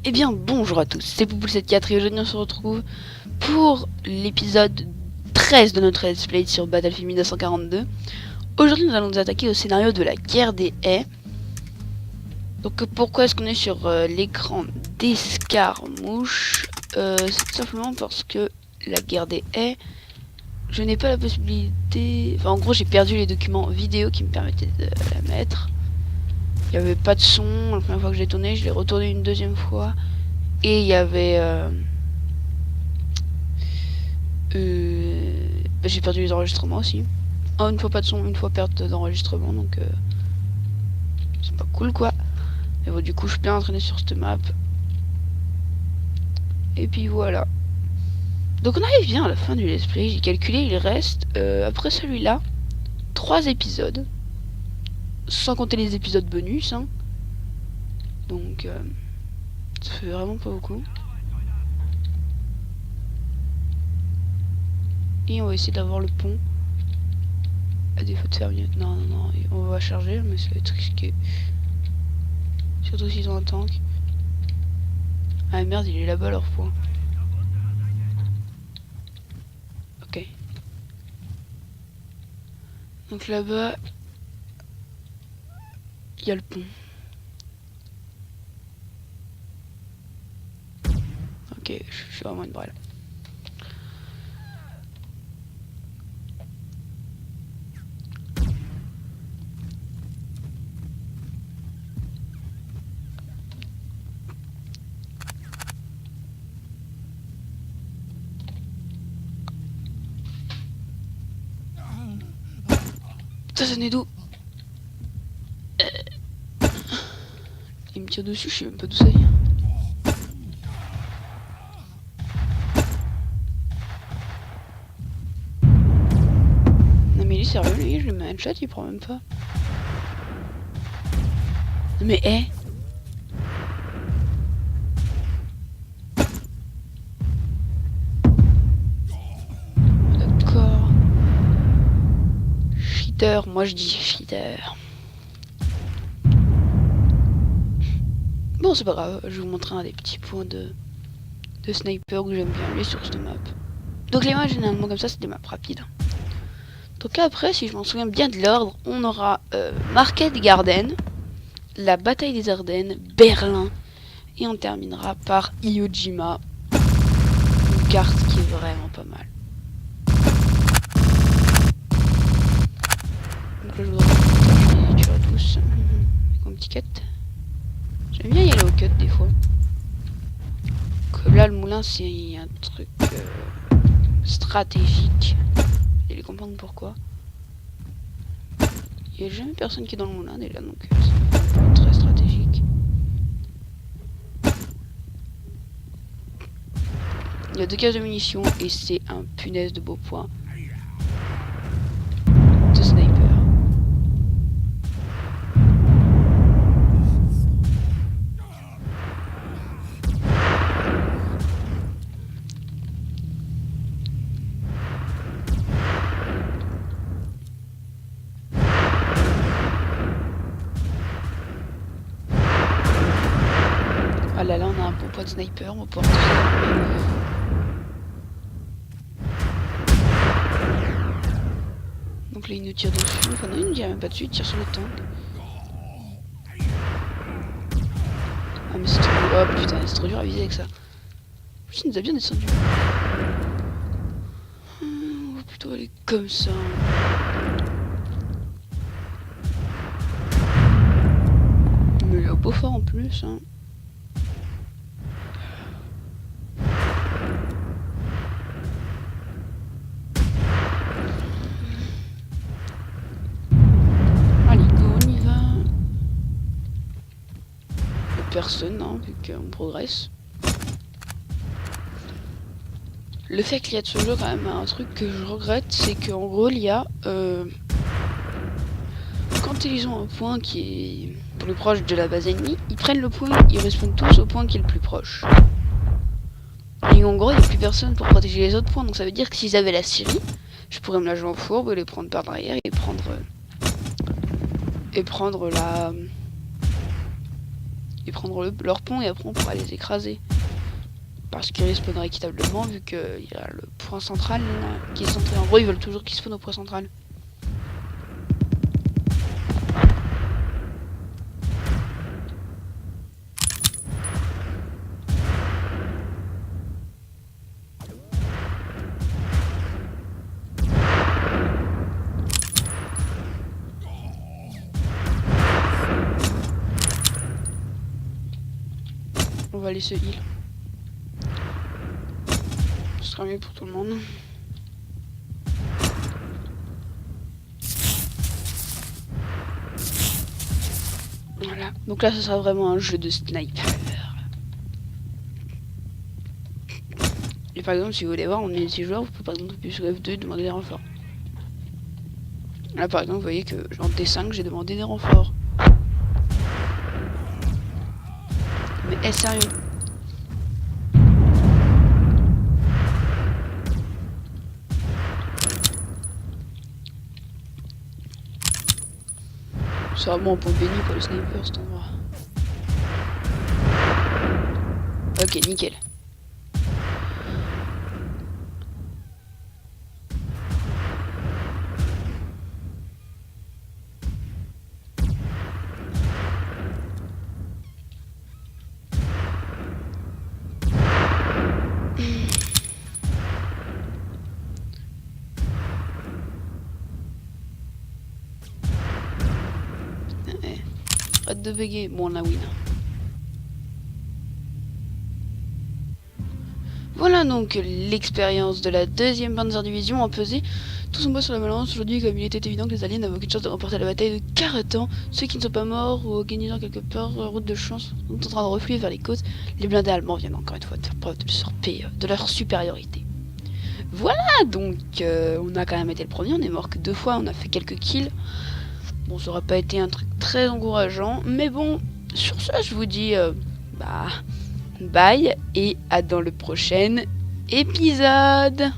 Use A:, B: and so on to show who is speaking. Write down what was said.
A: Eh bien bonjour à tous, c'est Poupoule74 et aujourd'hui on se retrouve pour l'épisode 13 de notre let's play sur Battlefield 1942. Aujourd'hui nous allons nous attaquer au scénario de la guerre des haies. Donc pourquoi est-ce qu'on est sur l'écran d'escarmouche? C'est tout simplement parce que la guerre des haies, je n'ai pas la possibilité... Enfin en gros j'ai perdu les documents vidéo qui me permettaient de la mettre. Il n'y avait pas de son la première fois que je l'ai tourné, je l'ai retourné une deuxième fois. Et il y avait... j'ai perdu les enregistrements aussi. Oh, une fois pas de son, une fois perte d'enregistrement, donc c'est pas cool quoi. Mais bon, du coup, je suis bien entraîné sur cette map. Et puis voilà. Donc on arrive bien à la fin du let's play. J'ai calculé, il reste, après celui-là, 3 épisodes. Sans compter les épisodes bonus, hein. Donc, ça fait vraiment pas beaucoup. Et on va essayer d'avoir le pont. À défaut de faire mieux. Non, non, non, on va charger, mais ça va être risqué. Surtout s'ils ont un tank. Ah merde, il est là-bas leur point. Ok. Donc là-bas, il y a le pont. Ok, je suis vraiment une brêle. Ça venait d'où? Il me tire dessus, je sais même pas d'où ça vient. Non mais il est sérieux lui, je lui mets un shot, il prend même pas. Non mais hé, d'accord. Cheater, moi je dis cheater. Bon c'est pas grave, je vais vous montrer un des petits points de sniper que j'aime bien aller sur cette map. Donc les maps généralement comme ça c'est des maps rapides. Donc après, si je m'en souviens bien de l'ordre, on aura Market Garden, la bataille des Ardennes, Berlin, et on terminera par Iwo Jima, une carte qui est vraiment pas mal. Donc là je voudrais tuer à tous, avec mon petit cut. J'aime bien y aller au cut des fois. Comme là le moulin c'est un truc stratégique. Vous allez comprendre pourquoi. Il n'y a jamais personne qui est dans le moulin déjà, donc c'est très stratégique. Il y a 2 cases de munitions et c'est un punaise de beau point de sniper. Ah là là, on a un bon point de sniper, on va pouvoir tirer. Donc là il nous tire dessus, enfin non il nous tire même pas dessus, il tire sur le tank. Ah mais c'est trop... Oh putain c'est trop dur à viser avec ça. En plus il nous a bien descendu. On va plutôt aller comme ça. Mais il a beau fort en plus hein. Personne, hein, vu qu'on progresse. Le fait qu'il y a de ce jeu quand même un truc que je regrette, c'est qu'en gros l'IA, quand ils ont un point qui est plus proche de la base ennemie, ils prennent le point, ils respawnent tous au point qui est le plus proche. Et en gros il n'y a plus personne pour protéger les autres points, donc ça veut dire que s'ils avaient la Syrie, je pourrais me la jouer en fourbe, les prendre par derrière et prendre la... et prendre leur pont et après on pourra les écraser. Parce qu'ils respawneraient équitablement vu qu'il y a le point central là, qui est centré. En gros, ils veulent toujours qu'ils spawnent au point central. On va aller se heal. Ce sera mieux pour tout le monde. Voilà. Donc là, ce sera vraiment un jeu de sniper. Et par exemple, si vous voulez voir, on est 6 joueurs, vous pouvez par exemple appuyer sur F2 et demander des renforts. Là, par exemple, vous voyez que en T5, j'ai demandé des renforts. Mais est-ce sérieux? C'est vraiment un point béni pour le sniper cet endroit. Ok, nickel. Arrête de bugger. Bon, on a win. Voilà donc l'expérience de la 2e Panzer Division en pesée. Tout son poids sur la balance. Aujourd'hui, comme il était évident que les aliens n'avaient aucune chance de remporter la bataille de Kharatan, ceux qui ne sont pas morts ou organisant quelque part route de chance sont en train de refluer vers les côtes. Les blindés allemands viennent encore une fois de faire preuve de leur supériorité. Voilà donc, on a quand même été le premier, on est mort que 2 fois, on a fait quelques kills. Bon, ça aurait pas été un truc très encourageant, mais bon, sur ce, je vous dis bye et à dans le prochain épisode.